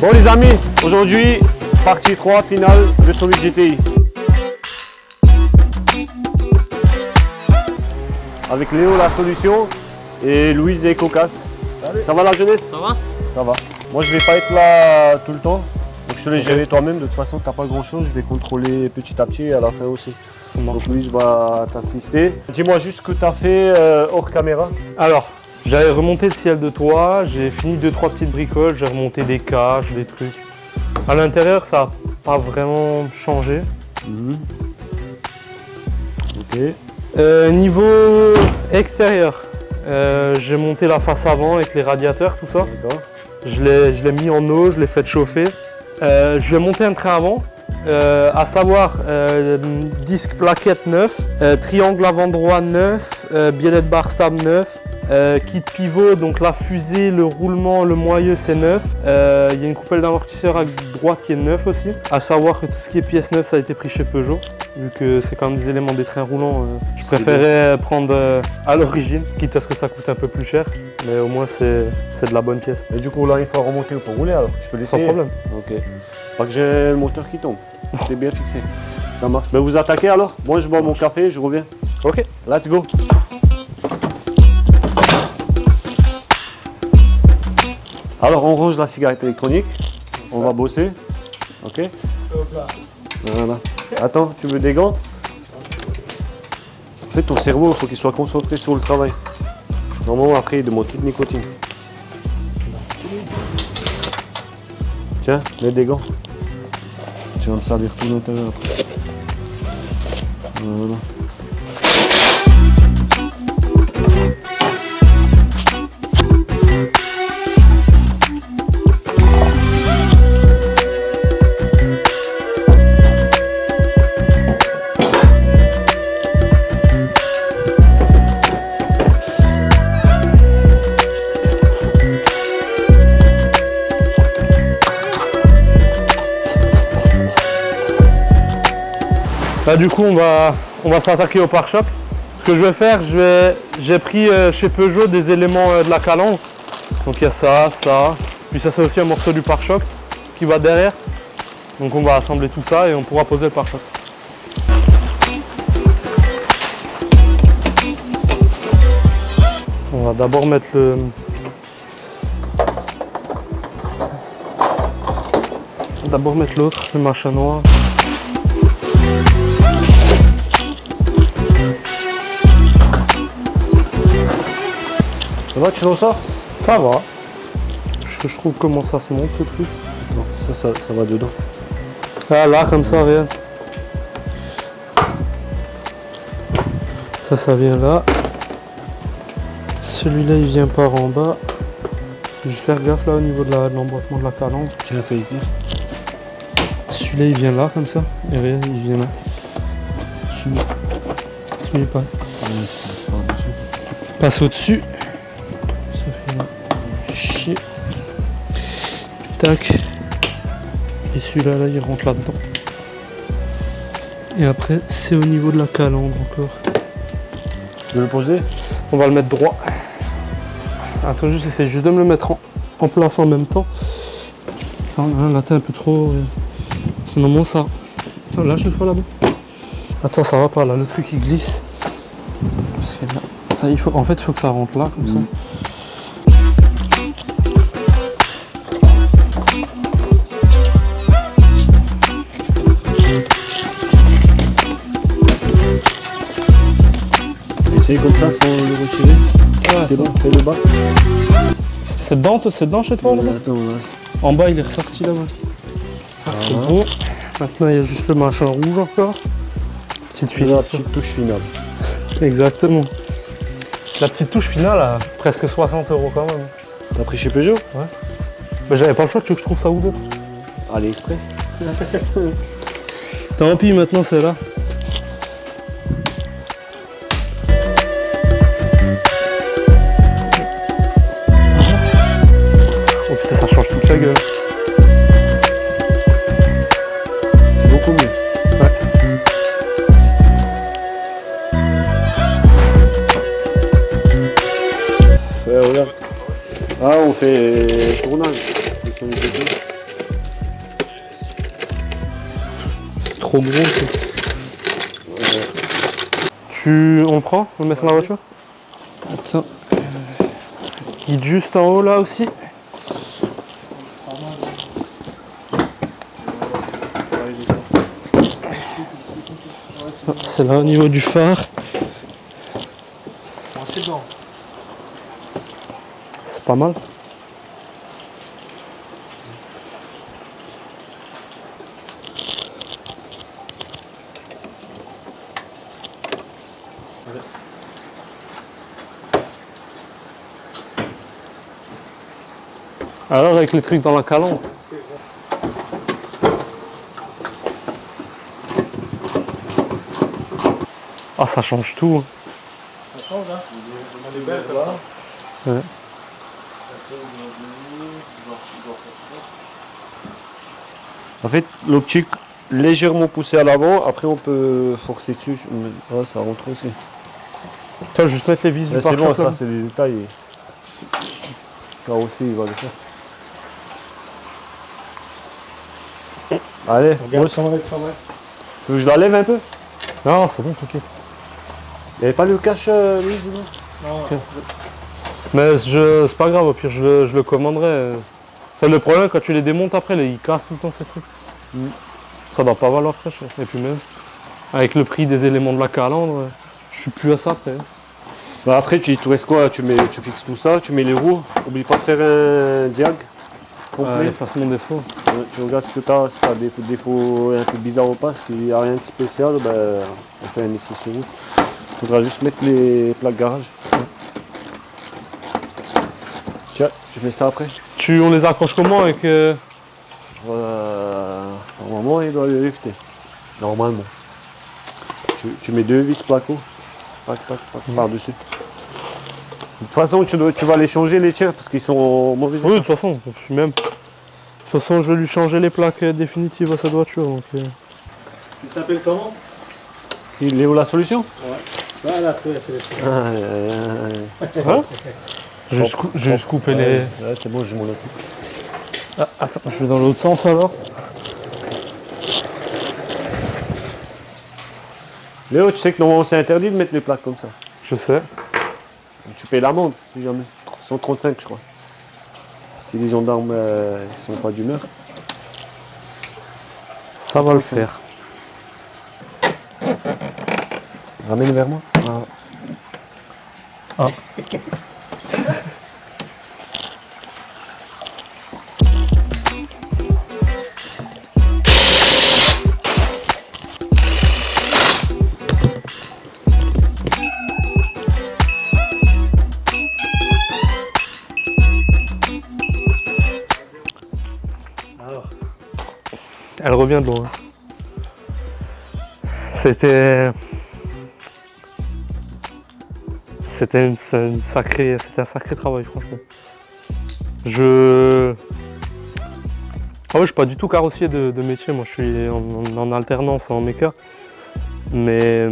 Bon les amis, aujourd'hui, partie 3 finale de Solid GTI. Avec Léo la solution et Louise et Cocasse. Ça va la jeunesse? Ça va? Ça va. Moi je vais pas être là tout le temps. Donc je te laisse gérer toi-même. De toute façon t'as pas grand chose. Je vais contrôler petit à petit et à la fin aussi. Donc Louise va t'assister. Dis-moi juste ce que tu as fait hors caméra. Alors, j'avais remonté le ciel de toit, j'ai fini 2-3 petites bricoles, j'ai remonté des caches, des trucs. À l'intérieur, ça n'a pas vraiment changé. Ok. Niveau extérieur, j'ai monté la face avant avec les radiateurs, tout ça. D'accord. Je l'ai mis en eau, je l'ai fait chauffer. Je vais monter un train avant, à savoir disque plaquette neuf, triangle avant droit neuf, biellette bar stab neuf, kit pivot, donc la fusée, le roulement, le moyeu c'est neuf. Il y a une coupelle d'amortisseur à droite qui est neuf aussi. À savoir que tout ce qui est pièces neuves ça a été pris chez Peugeot. Vu que c'est quand même des éléments des trains roulants, je préférais prendre à l'origine, quitte à ce que ça coûte un peu plus cher. Mais au moins c'est de la bonne pièce. Et du coup là il faut remonter pour rouler alors. Je peux laisser. Sans problème. Ok. Pas que j'ai le moteur qui tombe. C'est bien fixé. Ça marche. Ben vous attaquez alors. Moi je bois mon café, je reviens. Ok. Let's go. Alors on range la cigarette électronique. On va bosser. Ok. Voilà. Attends, tu veux des gants? En fait ton cerveau il faut qu'il soit concentré sur le travail. Normalement après il demande toute nicotine. Tiens, mets des gants. Tu vas me salir tout l'intérieur après. Voilà. Là du coup on va s'attaquer au pare-choc. Ce que je vais faire, j'ai pris chez Peugeot des éléments de la calandre. Donc il y a ça, puis ça c'est aussi un morceau du pare-choc qui va derrière. Donc on va assembler tout ça et on pourra poser le pare-choc. On va d'abord mettre l'autre, le machin noir. Ça va, tu sens ça? Ça va. Je trouve comment ça se monte ce truc. Non, ça va dedans. Ah là, comme ça, regarde. Ça vient là. Celui-là, il vient par en bas. Juste faire gaffe là au niveau de l'emboîtement de la calandre. Tu l'as fait ici. Celui-là, il vient là, comme ça. Et regarde, il vient là. Celui-là, il passe. Passe au-dessus. Ça fait là. Chier. Tac. Et celui-là, là, il rentre là-dedans. Et après, c'est au niveau de la calandre encore. Tu veux le poser? On va le mettre droit. Attends, j'essaie juste de me le mettre en place en même temps. Attends, là, t'es un peu trop... C'est normalement ça. Attends, lâche une fois là-bas. Attends, ça va pas là, le truc il glisse. Parce que là, ça, en fait, il faut que ça rentre là, comme ça. Essaye comme ça sans le retirer. Ouais. C'est bon, fais le bas. C'est dedans chez toi là-bas? Attends, là. En bas il est ressorti là-bas. Ah, c'est bon. Maintenant il y a juste le machin rouge encore. Petite touche finale. Exactement. La petite touche finale à presque 60 € quand même. T'as pris chez Peugeot? Ouais. Mais j'avais pas le choix, tu veux que je trouve ça où d'autre? AliExpress. Tant pis, maintenant c'est là. Oh putain, ça change toute la gueule. C'est beaucoup mieux. Ouais. Ouais, regarde. Ah, on fait tournage. trop gros. On le prend? On le met sur la voiture? Attends. Guide juste en haut là aussi. C'est là au niveau du phare. C'est pas mal. Alors avec les trucs dans la calandre. Ah, ça change tout. Ça change, hein. On est belle comme ça. Ouais. En fait, l'optique légèrement poussée à l'avant, après on peut forcer dessus. Ouais, ça rentre aussi. Tu vas juste mettre les vis du C'est bon, pare-choc. ça c'est des détails. Carrossier, il va le faire. Allez, Regarde comment elle travaille. tu veux que je la lève un peu? Non, c'est bon, t'inquiète. Il n'y avait pas le cache, Louise, non? Non, Ok. Mais c'est pas grave, au pire, je le commanderai. Enfin, le problème, quand tu les démontes après, ils cassent tout le temps ces trucs. Ça doit pas valoir très cher. Et puis même, avec le prix des éléments de la calandre, je suis plus à ça après. Bah après, tu te restes quoi? Tu fixes tout ça, tu mets les roues. Oublie pas de faire un diag complet. L'effacement défaut. Tu regardes ce que tu as, si tu as des défauts un peu bizarres ou pas. S'il n'y a rien de spécial, ben, on fait un essai sur route. Il faudra juste mettre les plaques garage. Tiens, tu fais ça après. On les accroche comment avec Normalement, il doit les lifter. Normalement. Tu mets 2 vis placo. Pac, par-dessus. De toute façon, tu vas les changer les tiens parce qu'ils sont en mauvais état. Oui, de toute façon, même. De toute façon, je vais lui changer les plaques définitives à sa voiture. Donc, il s'appelle comment? Il est où la solution? Ouais. Voilà, trouvé la sélection. hein J'ai juste coupé les. Ouais, c'est bon, je m'en occupe. Ah, attends, je vais dans l'autre sens alors. Léo, tu sais que normalement c'est interdit de mettre les plaques comme ça. Je sais. Tu payes l'amende si jamais. 135 je crois. Si les gendarmes ils sont pas d'humeur. Ça va le faire. Ramène vers moi. Ah. Elle revient de loin. C'était un sacré travail, franchement. Ah ouais, je suis pas du tout carrossier de métier, moi je suis en alternance en méca. Mais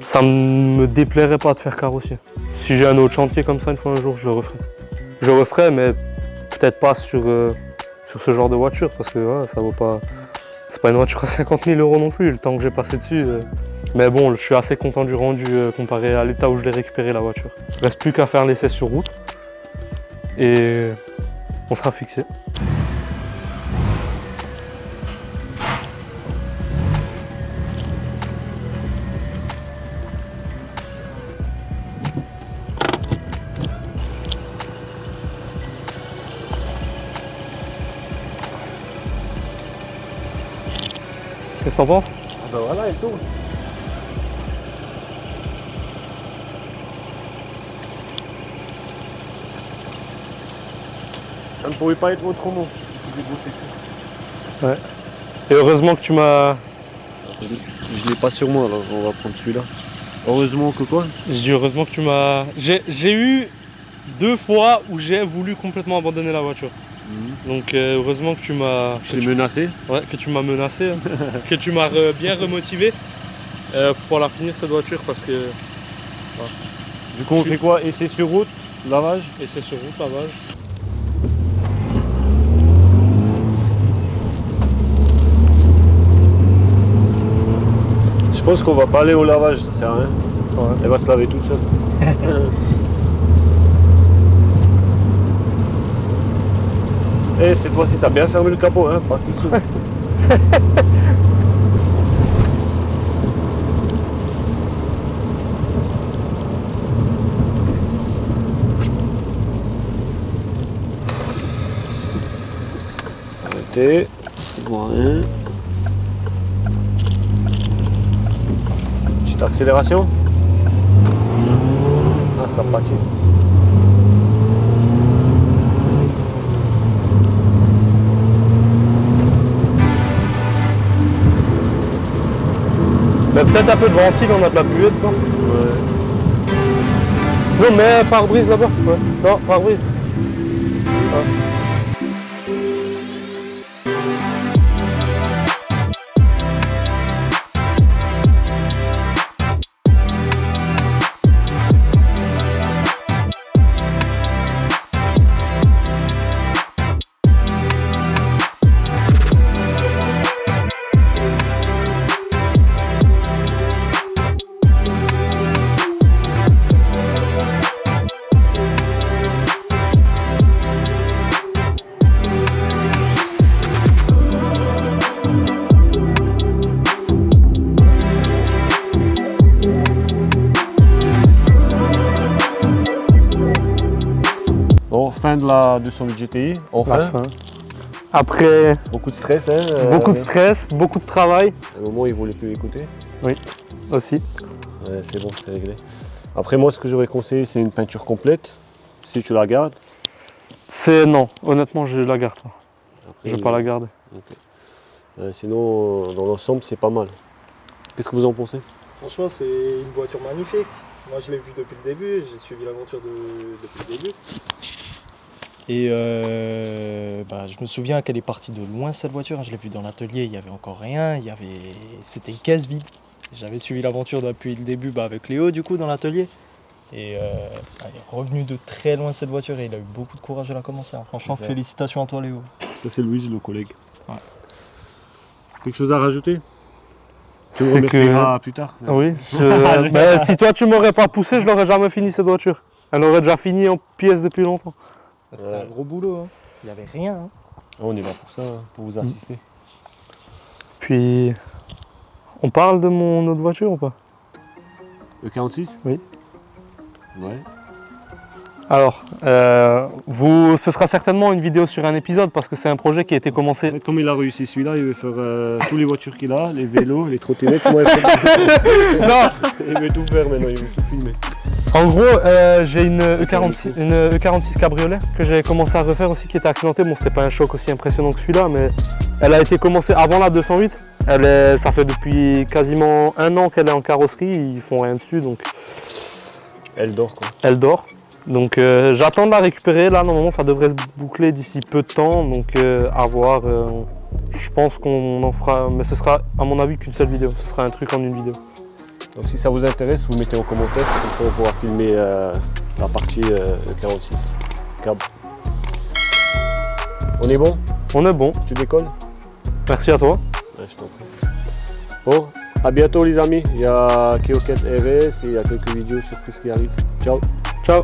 ça me déplairait pas de faire carrossier. Si j'ai un autre chantier comme ça une fois un jour, je le referai. Je le referai, mais peut-être pas sur ce genre de voiture, parce que ouais, ça vaut pas. C'est pas une voiture à 50 000 € non plus, le temps que j'ai passé dessus. Mais bon, je suis assez content du rendu comparé à l'état où je l'ai récupéré la voiture. Il reste plus qu'à faire l'essai sur route et on sera fixé. Qu'est-ce que t'en penses? Ah bah voilà, elle tourne. Ça ne pourrait pas être autrement. Ouais. Et heureusement que tu m'as... Je ne l'ai pas sur moi, alors on va prendre celui-là. Heureusement que quoi? Je dis heureusement que tu m'as... J'ai eu 2 fois où j'ai voulu complètement abandonner la voiture. Donc heureusement que tu m'as... Je l'ai menacé. Ouais, que tu m'as menacé, hein. Que tu m'as bien remotivé pour la finir cette voiture parce que... Ouais. Du coup on fait quoi? Essai sur route, lavage? Essai sur route, lavage. pense qu'on va pas aller au lavage, ça sert à rien. Ouais. Elle va se laver toute seule. Et cette fois-ci, t'as bien fermé le capot, hein, pas qu'il s'ouvre. Arrêtez, je vois rien. Petite accélération. Ah, ça patine. Mais peut-être un peu de ventile, on a de la buette, quoi. Ouais. Sinon, mets pare-brise là-bas. Ouais. Non, pare-brise. Ah. Bon, fin de la 208 GTI, enfin. La fin. Après Beaucoup de stress, hein. beaucoup de stress, beaucoup de travail À un moment, il ne voulait plus écouter. aussi. Ouais, c'est bon, c'est réglé. Après, moi, ce que j'aurais conseillé, c'est une peinture complète. Si tu la gardes. C'est non, honnêtement, je la garde pas. Après, Je vais pas la garder. ok. Sinon, dans l'ensemble, c'est pas mal. Qu'est-ce que vous en pensez? Franchement, c'est une voiture magnifique. Moi, je l'ai vue depuis le début, j'ai suivi l'aventure depuis le début. Et je me souviens qu'elle est partie de loin cette voiture. Je l'ai vue dans l'atelier, il n'y avait encore rien. C'était une caisse vide. J'avais suivi l'aventure depuis le début avec Léo du coup dans l'atelier. Et elle est revenue de très loin cette voiture et il a eu beaucoup de courage de la commencer. Hein. Franchement, félicitations à toi Léo. Ça, c'est Louise, le collègue. Ouais. Quelque chose à rajouter? Tu me C'est remercieras plus tard. Oui. Ben, si toi tu m'aurais pas poussé, je l'aurais jamais fini cette voiture. Elle aurait déjà fini en pièces depuis longtemps. C'était un gros boulot. Hein. Il n'y avait rien. Hein. On est là pour ça, hein, pour vous assister. Puis, on parle de mon autre voiture ou pas? Le 46? Oui. Ouais. Alors, ce sera certainement une vidéo sur un épisode parce que c'est un projet qui a été commencé. En fait, comme il a réussi celui-là, il veut faire toutes les voitures qu'il a, les vélos, les trottinettes. Moi, il veut tout faire maintenant, il veut tout filmer. En gros, j'ai une E46 cabriolet que j'ai commencé à refaire aussi qui était accidentée. Bon, c'était pas un choc aussi impressionnant que celui-là, mais elle a été commencée avant la 208. Ça fait depuis quasiment 1 an qu'elle est en carrosserie, ils font rien dessus, donc Elle dort quoi. elle dort. Donc j'attends de la récupérer, là normalement ça devrait se boucler d'ici peu de temps, donc à voir. Je pense qu'on en fera, mais ce sera à mon avis qu'une seule vidéo, ce sera un truc en une vidéo. Donc si ça vous intéresse, vous mettez en commentaire, comme ça on pourra filmer la partie 46 cab. On est bon? On est bon. Tu décolles? Merci à toi. Ouais, je t'en prie. Bon, à bientôt les amis. Il y a Keoket RS et il y a quelques vidéos surprises qui arrivent. Ciao. Ciao.